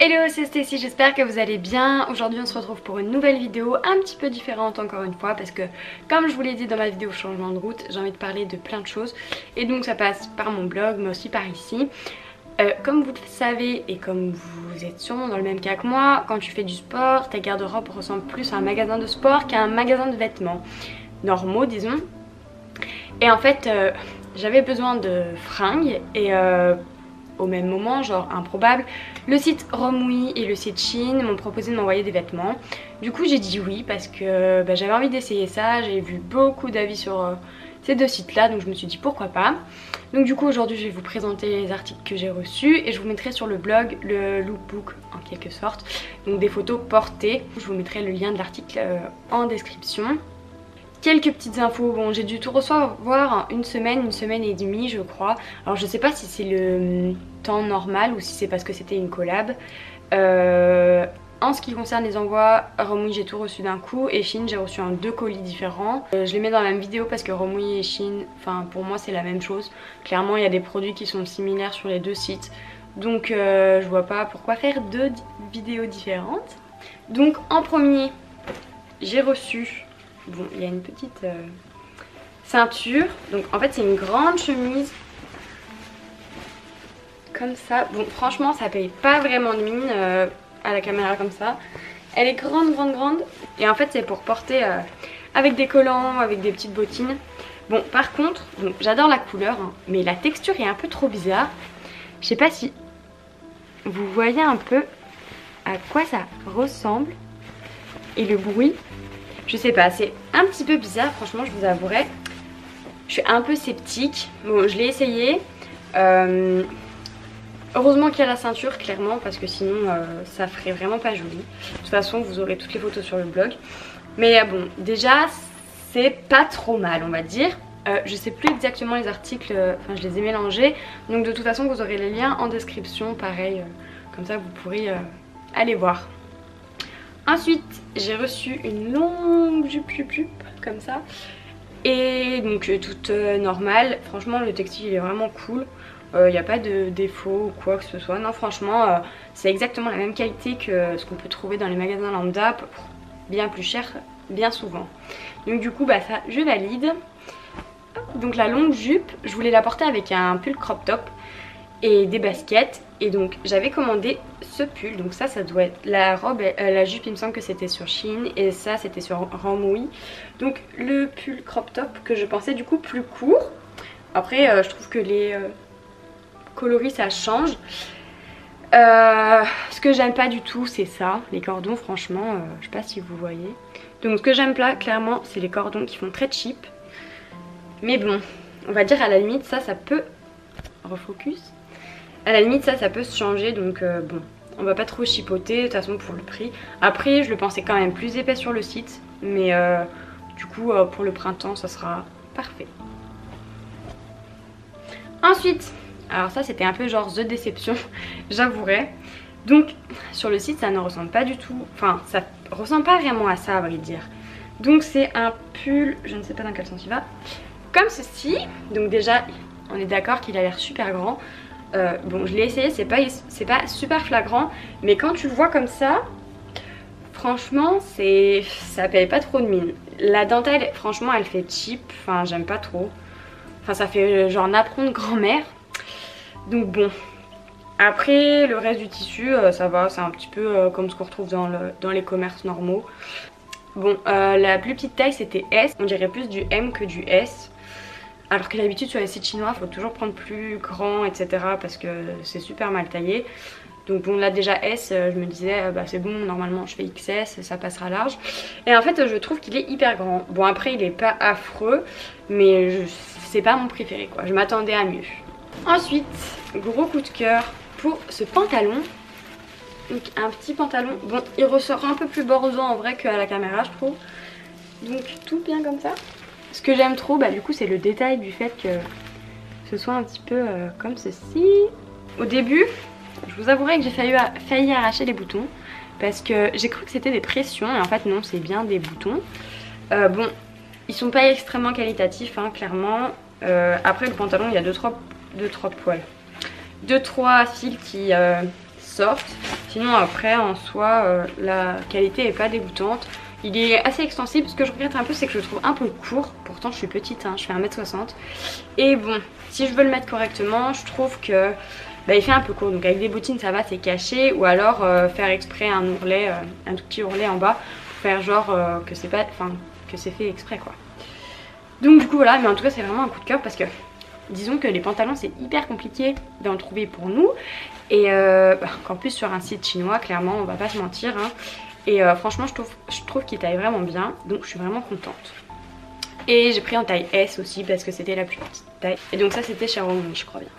Hello, c'est Stacy, j'espère que vous allez bien. Aujourd'hui on se retrouve pour une nouvelle vidéo un petit peu différente encore une fois parce que comme je vous l'ai dit dans ma vidéo changement de route, j'ai envie de parler de plein de choses et donc ça passe par mon blog mais aussi par ici. Comme vous le savez et comme vous êtes sûrement dans le même cas que moi, quand tu fais du sport, ta garde-robe ressemble plus à un magasin de sport qu'à un magasin de vêtements normaux disons. Et en fait j'avais besoin de fringues et au même moment, genre improbable, le site Romwe et le site Shein m'ont proposé de m'envoyer des vêtements. Du coup j'ai dit oui parce que j'avais envie d'essayer ça, j'ai vu beaucoup d'avis sur ces deux sites là, donc je me suis dit pourquoi pas. Donc du coup aujourd'hui je vais vous présenter les articles que j'ai reçus et je vous mettrai sur le blog le lookbook en quelque sorte, donc des photos portées. Je vous mettrai le lien de l'article en description. Quelques petites infos, bon j'ai dû tout recevoir une semaine et demie je crois. Alors je sais pas si c'est le temps normal ou si c'est parce que c'était une collab. En ce qui concerne les envois, Romwe j'ai tout reçu d'un coup et Shein j'ai reçu en deux colis différents. Je les mets dans la même vidéo parce que Romwe et Shein, enfin pour moi c'est la même chose. Clairement il y a des produits qui sont similaires sur les deux sites. Donc je vois pas pourquoi faire deux vidéos différentes. Donc en premier j'ai reçu... Bon, il y a une petite ceinture. Donc en fait c'est une grande chemise. Comme ça. Bon franchement ça paye pas vraiment de mine à la caméra comme ça. Elle est grande. Et en fait c'est pour porter avec des collants, avec des petites bottines. Bon par contre, j'adore la couleur. Hein, mais la texture est un peu trop bizarre. Je sais pas si vous voyez un peu à quoi ça ressemble. Et le bruit. Je sais pas, c'est un petit peu bizarre, franchement je vous avouerai. Je suis un peu sceptique. Bon, je l'ai essayé. Heureusement qu'il y a la ceinture, clairement, parce que sinon ça ferait vraiment pas joli. De toute façon, vous aurez toutes les photos sur le blog. Mais bon, déjà, c'est pas trop mal, on va dire. Je sais plus exactement les articles, enfin je les ai mélangés. Donc de toute façon, vous aurez les liens en description, pareil. Comme ça, vous pourrez aller voir. Ensuite j'ai reçu une longue jupe comme ça. Et donc toute normale. Franchement le textile il est vraiment cool. Il n'y a pas de défaut ou quoi que ce soit. Non franchement c'est exactement la même qualité que ce qu'on peut trouver dans les magasins lambda. Bien plus cher bien souvent. Donc du coup ça je valide. Donc la longue jupe je voulais la porter avec un pull crop top et des baskets. Et donc j'avais commandé ce pull, donc ça doit être la robe, la jupe il me semble que c'était sur Shein et ça c'était sur Romwe. Donc le pull crop top que je pensais du coup plus court. Après je trouve que les coloris ça change. Ce que j'aime pas du tout c'est ça, les cordons franchement, je sais pas si vous voyez. Donc ce que j'aime pas clairement c'est les cordons qui font très cheap. Mais bon, on va dire à la limite ça peut... Refocus. À la limite ça peut se changer donc bon on va pas trop chipoter de toute façon pour le prix. Après je le pensais quand même plus épais sur le site mais du coup pour le printemps ça sera parfait. Ensuite, alors ça c'était un peu genre the déception j'avouerai. Donc sur le site ça ne ressemble pas du tout, enfin ça ressemble pas vraiment à ça à vrai dire. Donc c'est un pull, je ne sais pas dans quel sens il va, comme ceci. Donc déjà on est d'accord qu'il a l'air super grand. Bon je l'ai essayé, c'est pas super flagrant, mais quand tu le vois comme ça, franchement ça paye pas trop de mine. La dentelle franchement elle fait cheap, enfin j'aime pas trop. Enfin ça fait genre napperon de grand-mère. Donc bon, après le reste du tissu ça va, c'est un petit peu comme ce qu'on retrouve dans les commerces normaux. Bon la plus petite taille c'était S, on dirait plus du M que du S. Alors que d'habitude sur les sites chinois il faut toujours prendre plus grand etc parce que c'est super mal taillé. Donc bon là déjà S je me disais c'est bon normalement je fais XS ça passera large. Et en fait je trouve qu'il est hyper grand. Bon après il est pas affreux mais c'est pas mon préféré quoi, je m'attendais à mieux. Ensuite gros coup de cœur pour ce pantalon. Donc un petit pantalon, bon il ressort un peu plus bordeaux en vrai qu'à la caméra je trouve. Donc tout bien comme ça. Ce que j'aime trop du coup c'est le détail du fait que ce soit un petit peu comme ceci. Au début je vous avouerai que j'ai failli arracher les boutons parce que j'ai cru que c'était des pressions et en fait non c'est bien des boutons. Bon ils sont pas extrêmement qualitatifs hein, clairement. Après le pantalon il y a 2-3 poils, 2-3 fils qui sortent. Sinon après en soi la qualité est pas dégoûtante. Il est assez extensible. Ce que je regrette un peu c'est que je le trouve un peu court. Pourtant je suis petite, hein, je fais 1m60. Et bon, si je veux le mettre correctement, je trouve que il fait un peu court. Donc avec des bottines ça va, c'est caché. Ou alors faire exprès un ourlet, un tout petit ourlet en bas pour faire genre que c'est pas, enfin que c'est fait exprès quoi. Donc du coup voilà, mais en tout cas c'est vraiment un coup de cœur parce que disons que les pantalons c'est hyper compliqué d'en trouver pour nous. Et qu'en plus sur un site chinois, clairement on va pas se mentir hein. Et franchement je trouve qu'il taille vraiment bien. Donc je suis vraiment contente. Et j'ai pris en taille S aussi parce que c'était la plus petite taille. Et donc ça c'était chez Romani je crois bien.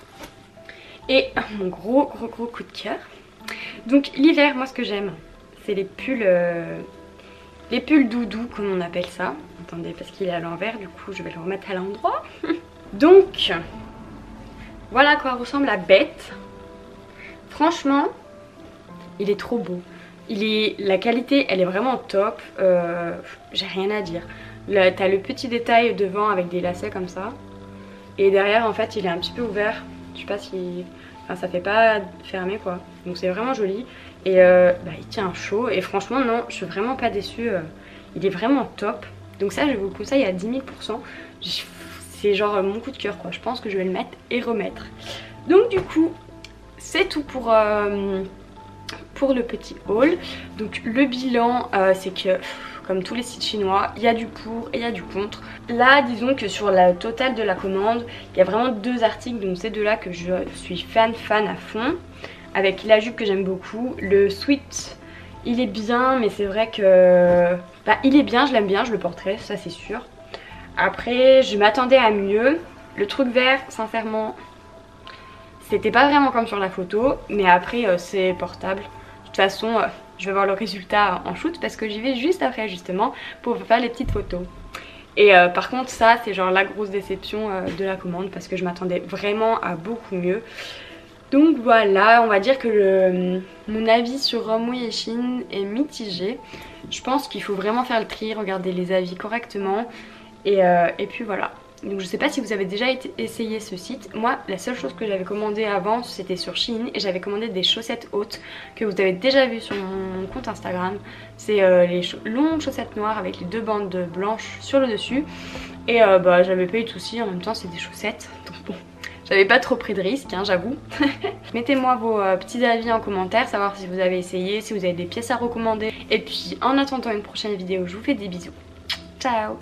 Et mon gros coup de cœur. Donc l'hiver moi ce que j'aime c'est les pulls doudous comme on appelle ça. Attendez parce qu'il est à l'envers du coup je vais le remettre à l'endroit. Donc voilà à quoi ressemble la bête. Franchement il est trop beau. La qualité elle est vraiment top. J'ai rien à dire. T'as le petit détail devant avec des lacets comme ça. Et derrière en fait il est un petit peu ouvert. Je sais pas si... Enfin ça fait pas fermé quoi. Donc c'est vraiment joli. Et il tient chaud. Et franchement non, je suis vraiment pas déçue. Il est vraiment top. Donc ça je vous le conseille à 10 000%. C'est genre mon coup de cœur quoi. Je pense que je vais le mettre et remettre. Donc du coup c'est tout pour le petit haul. Donc le bilan c'est que comme tous les sites chinois, il y a du pour et il y a du contre. Là disons que sur la totale de la commande, il y a vraiment 2 articles, donc c'est 2 là que je suis fan à fond. Avec la jupe que j'aime beaucoup, le sweat il est bien mais c'est vrai que il est bien, je l'aime bien, je le porterai, ça c'est sûr. Après je m'attendais à mieux. Le truc vert sincèrement c'était pas vraiment comme sur la photo, mais après c'est portable. De toute façon je vais voir le résultat en shoot parce que j'y vais juste après justement pour faire les petites photos. Et par contre ça c'est genre la grosse déception de la commande parce que je m'attendais vraiment à beaucoup mieux. Donc voilà, on va dire que mon avis sur Romwe et Shein est mitigé. Je pense qu'il faut vraiment faire le tri, regarder les avis correctement et puis voilà. Donc je sais pas si vous avez déjà essayé ce site. Moi la seule chose que j'avais commandé avant c'était sur Shein et j'avais commandé des chaussettes hautes que vous avez déjà vu sur mon compte Instagram. C'est les longues chaussettes noires avec les 2 bandes blanches sur le dessus. Et j'avais pas eu de soucis, en même temps c'est des chaussettes. Donc bon, j'avais pas trop pris de risques hein, j'avoue. Mettez-moi vos petits avis en commentaire, savoir si vous avez essayé, si vous avez des pièces à recommander. Et puis en attendant une prochaine vidéo, je vous fais des bisous. Ciao.